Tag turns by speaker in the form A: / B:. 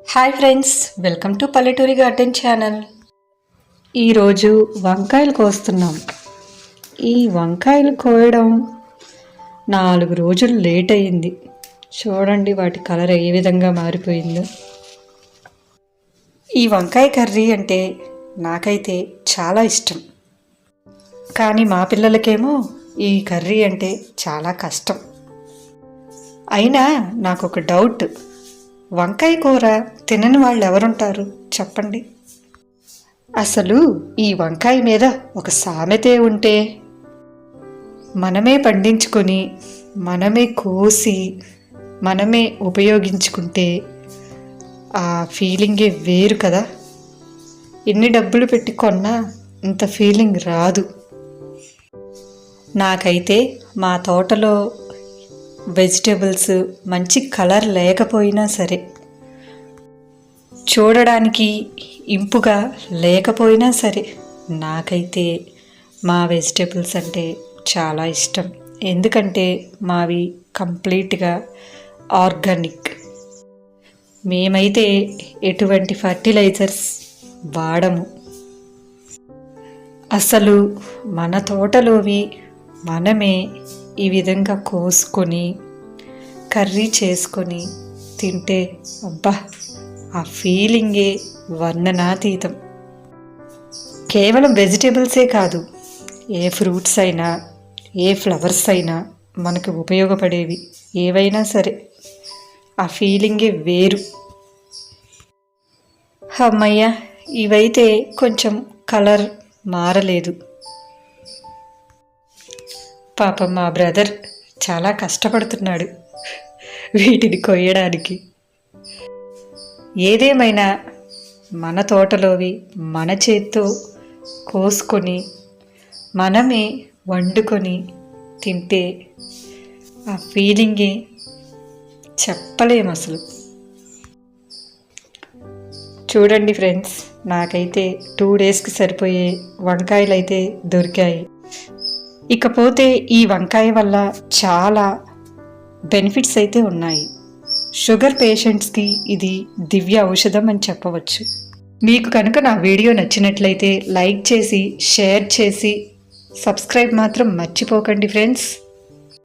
A: Hi friends, welcome to పల్లెటూరి garden channel. ఈరోజు వంకాయలు కోస్తున్నాం. ఈ వంకాయలు కోయడం 4 రోజులు లేట్ అయ్యింది. చూడండి వాటి కలర్ ఏ విధంగా మారిపోయిందో. ఈ వంకాయ కర్రీ అంటే నాకైతే చాలా ఇష్టం, కానీ మా పిల్లలకేమో ఈ కర్రీ అంటే చాలా కష్టం. అయినా నాకు ఒక డౌట్, వంకాయ కూర తినని వాళ్ళు ఎవరుంటారు చెప్పండి? అసలు ఈ వంకాయ మీద ఒక సామెతే ఉంటే, మనమే పండించుకొని మనమే కోసి మనమే ఉపయోగించుకుంటే ఆ ఫీలింగే వేరు కదా. ఎన్ని డబ్బులు పెట్టి కొన్నా ఇంత ఫీలింగ్ రాదు. నాకైతే మా తోటలో వెజిటేబుల్స్ మంచి కలర్ లేకపోయినా సరే, చూడడానికి ఇంపుగా లేకపోయినా సరే, నాకైతే మా వెజిటేబుల్స్ అంటే చాలా ఇష్టం. ఎందుకంటే మావి కంప్లీట్గా ఆర్గానిక్. మేమైతే ఎటువంటి ఫర్టిలైజర్స్ వాడము. అసలు మన తోటలోవి మనమే ఈ విధంగా కోసుకొని కర్రీ చేసుకొని తింటే అబ్బా, ఆ ఫీలింగే వర్ణనాతీతం. కేవలం వెజిటేబుల్సే కాదు, ఏ ఫ్రూట్స్ అయినా ఏ ఫ్లవర్స్ అయినా మనకు ఉపయోగపడేవి ఏవైనా సరే ఆ ఫీలింగే వేరు. అమ్మయ్య, ఇవైతే కొంచెం కలర్ మారలేదు. పాపం మా బ్రదర్ చాలా కష్టపడుతున్నాడు వీటిని కొయ్యడానికి. ఏదేమైనా మన తోటలోవి మన చేత్తో కోసుకొని మనమే వండుకొని తింటే ఆ ఫీలింగే చెప్పలేము అసలు. చూడండి ఫ్రెండ్స్, నాకైతే 2 డేస్కి సరిపోయే వంకాయలు అయితే దొరికాయి. ఇకపోతే ఈ వంకాయ వల్ల చాలా బెనిఫిట్స్ అయితే ఉన్నాయి. షుగర్ పేషెంట్స్కి ఇది దివ్య ఔషధం అని చెప్పవచ్చు. మీకు కనుక నా వీడియో నచ్చినట్లయితే లైక్ చేసి షేర్ చేసి సబ్స్క్రైబ్ మాత్రం మర్చిపోకండి ఫ్రెండ్స్.